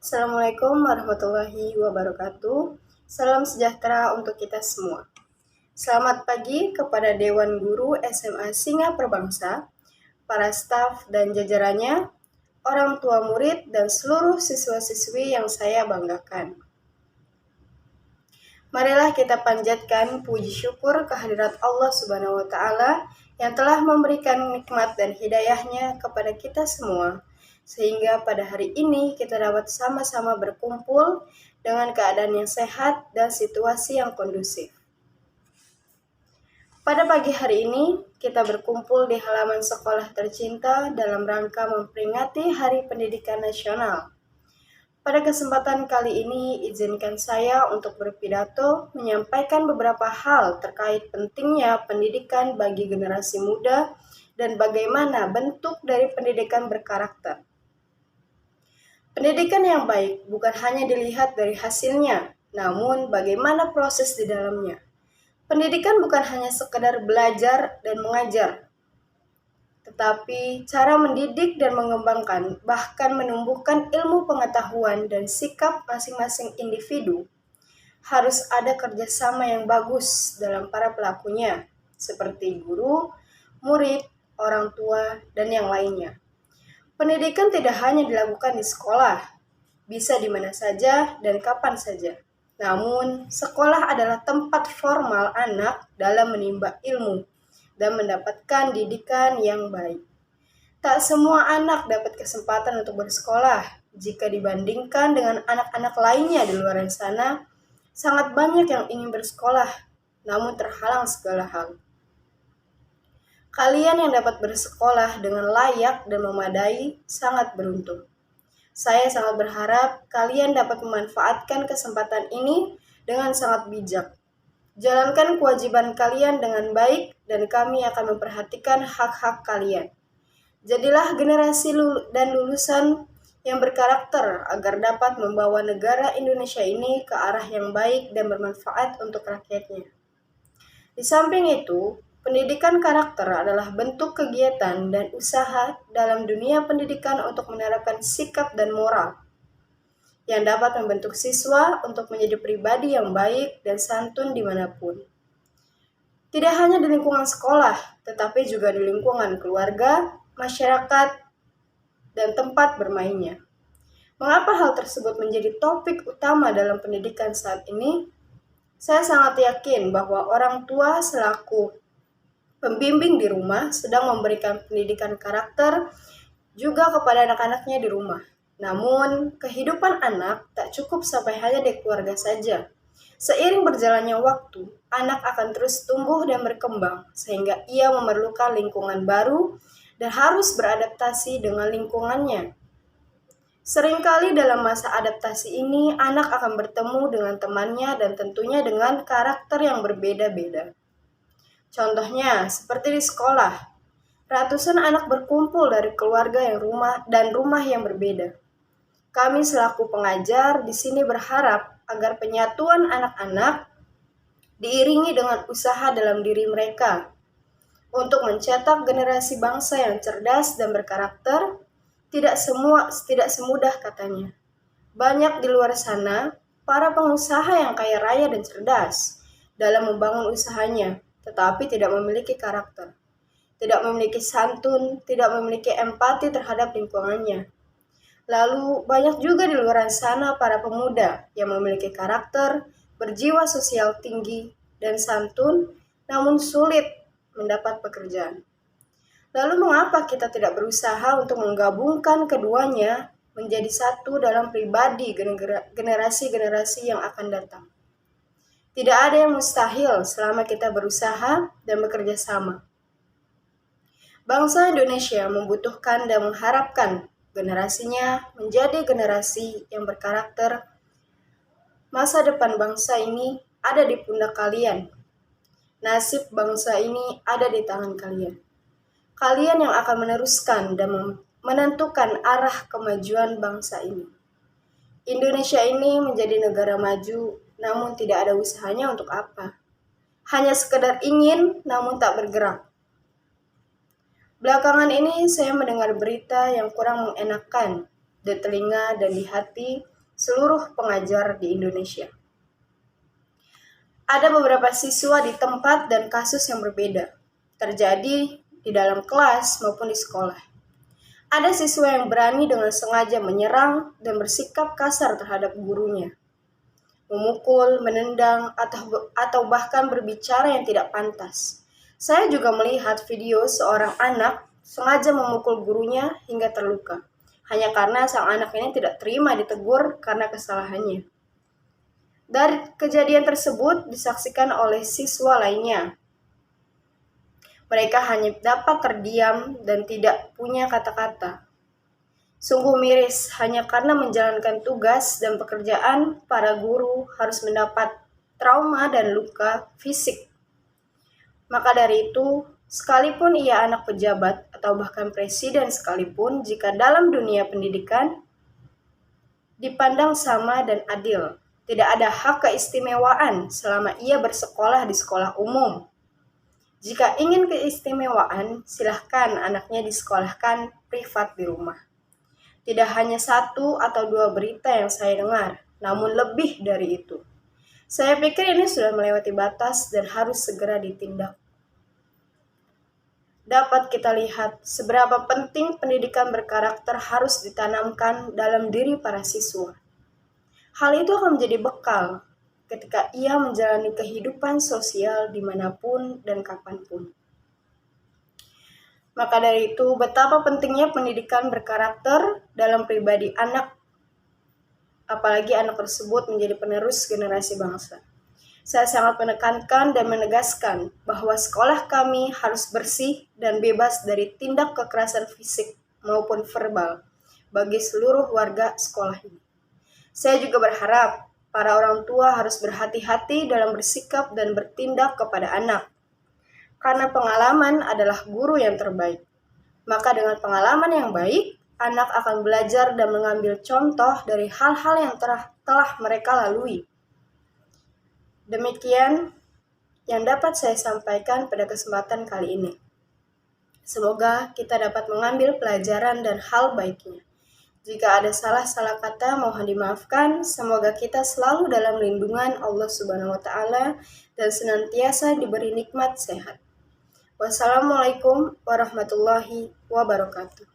Assalamualaikum warahmatullahi wabarakatuh. Salam sejahtera untuk kita semua. Selamat pagi kepada Dewan Guru SMA Singa Perbangsa, para staf dan jajarannya, orang tua murid, dan seluruh siswa-siswi yang saya banggakan. Marilah kita panjatkan puji syukur kehadirat Allah Subhanahu wa Ta'ala yang telah memberikan nikmat dan hidayahnya kepada kita semua, sehingga pada hari ini kita dapat sama-sama berkumpul dengan keadaan yang sehat dan situasi yang kondusif. Pada pagi hari ini, kita berkumpul di halaman sekolah tercinta dalam rangka memperingati Hari Pendidikan Nasional. Pada kesempatan kali ini, izinkan saya untuk berpidato menyampaikan beberapa hal terkait pentingnya pendidikan bagi generasi muda dan bagaimana bentuk dari pendidikan berkarakter. Pendidikan yang baik bukan hanya dilihat dari hasilnya, namun bagaimana proses di dalamnya. Pendidikan bukan hanya sekedar belajar dan mengajar, tetapi cara mendidik dan mengembangkan, bahkan menumbuhkan ilmu pengetahuan dan sikap masing-masing individu. Harus ada kerjasama yang bagus dalam para pelakunya, seperti guru, murid, orang tua, dan yang lainnya. Pendidikan tidak hanya dilakukan di sekolah, bisa di mana saja dan kapan saja. Namun, sekolah adalah tempat formal anak dalam menimba ilmu dan mendapatkan didikan yang baik. Tak semua anak dapat kesempatan untuk bersekolah. Jika dibandingkan dengan anak-anak lainnya di luar sana, sangat banyak yang ingin bersekolah, namun terhalang segala hal. Kalian yang dapat bersekolah dengan layak dan memadai sangat beruntung. Saya sangat berharap kalian dapat memanfaatkan kesempatan ini dengan sangat bijak. Jalankan kewajiban kalian dengan baik dan kami akan memperhatikan hak-hak kalian. Jadilah generasi dan lulusan yang berkarakter agar dapat membawa negara Indonesia ini ke arah yang baik dan bermanfaat untuk rakyatnya. Di samping itu, pendidikan karakter adalah bentuk kegiatan dan usaha dalam dunia pendidikan untuk menerapkan sikap dan moral yang dapat membentuk siswa untuk menjadi pribadi yang baik dan santun dimanapun. Tidak hanya di lingkungan sekolah, tetapi juga di lingkungan keluarga, masyarakat, dan tempat bermainnya. Mengapa hal tersebut menjadi topik utama dalam pendidikan saat ini? Saya sangat yakin bahwa orang tua selaku pembimbing di rumah sedang memberikan pendidikan karakter juga kepada anak-anaknya di rumah. Namun, kehidupan anak tak cukup sampai hanya di keluarga saja. Seiring berjalannya waktu, anak akan terus tumbuh dan berkembang, sehingga ia memerlukan lingkungan baru dan harus beradaptasi dengan lingkungannya. Seringkali dalam masa adaptasi ini, anak akan bertemu dengan temannya dan tentunya dengan karakter yang berbeda-beda. Contohnya, seperti di sekolah, ratusan anak berkumpul dari keluarga yang rumah yang berbeda. Kami selaku pengajar di sini berharap agar penyatuan anak-anak diiringi dengan usaha dalam diri mereka untuk mencetak generasi bangsa yang cerdas dan berkarakter. Tidak semudah katanya. Banyak di luar sana para pengusaha yang kaya raya dan cerdas dalam membangun usahanya, tetapi tidak memiliki karakter, tidak memiliki santun, tidak memiliki empati terhadap lingkungannya. Lalu banyak juga di luar sana para pemuda yang memiliki karakter, berjiwa sosial tinggi, dan santun, namun sulit mendapat pekerjaan. Lalu mengapa kita tidak berusaha untuk menggabungkan keduanya menjadi satu dalam pribadi generasi-generasi yang akan datang? Tidak ada yang mustahil selama kita berusaha dan bekerja sama. Bangsa Indonesia membutuhkan dan mengharapkan generasinya menjadi generasi yang berkarakter. Masa depan bangsa ini ada di pundak kalian. Nasib bangsa ini ada di tangan kalian. Kalian yang akan meneruskan dan menentukan arah kemajuan bangsa ini. Indonesia ini menjadi negara maju, namun tidak ada usahanya untuk apa. Hanya sekedar ingin, namun tak bergerak. Belakangan ini saya mendengar berita yang kurang mengenakan di telinga dan di hati seluruh pengajar di Indonesia. Ada beberapa siswa di tempat dan kasus yang berbeda, terjadi di dalam kelas maupun di sekolah. Ada siswa yang berani dengan sengaja menyerang dan bersikap kasar terhadap gurunya, memukul, menendang, atau bahkan berbicara yang tidak pantas. Saya juga melihat video seorang anak sengaja memukul gurunya hingga terluka, hanya karena sang anak ini tidak terima ditegur karena kesalahannya. Dari kejadian tersebut disaksikan oleh siswa lainnya. Mereka hanya dapat terdiam dan tidak punya kata-kata. Sungguh miris, hanya karena menjalankan tugas dan pekerjaan, para guru harus mendapat trauma dan luka fisik. Maka dari itu, sekalipun ia anak pejabat atau bahkan presiden sekalipun, jika dalam dunia pendidikan dipandang sama dan adil, tidak ada hak keistimewaan selama ia bersekolah di sekolah umum. Jika ingin keistimewaan, silahkan anaknya disekolahkan privat di rumah. Tidak hanya 1 atau 2 berita yang saya dengar, namun lebih dari itu. Saya pikir ini sudah melewati batas dan harus segera ditindak. Dapat kita lihat seberapa penting pendidikan berkarakter harus ditanamkan dalam diri para siswa. Hal itu akan menjadi bekal ketika ia menjalani kehidupan sosial dimanapun dan kapanpun. Maka dari itu, betapa pentingnya pendidikan berkarakter dalam pribadi anak, apalagi anak tersebut menjadi penerus generasi bangsa. Saya sangat menekankan dan menegaskan bahwa sekolah kami harus bersih dan bebas dari tindak kekerasan fisik maupun verbal bagi seluruh warga sekolah ini. Saya juga berharap para orang tua harus berhati-hati dalam bersikap dan bertindak kepada anak, karena pengalaman adalah guru yang terbaik. Maka dengan pengalaman yang baik, anak akan belajar dan mengambil contoh dari hal-hal yang telah mereka lalui. Demikian yang dapat saya sampaikan pada kesempatan kali ini. Semoga kita dapat mengambil pelajaran dan hal baiknya. Jika ada salah-salah kata, mohon dimaafkan. Semoga kita selalu dalam lindungan Allah Subhanahu wa Ta'ala dan senantiasa diberi nikmat sehat. Wassalamualaikum warahmatullahi wabarakatuh.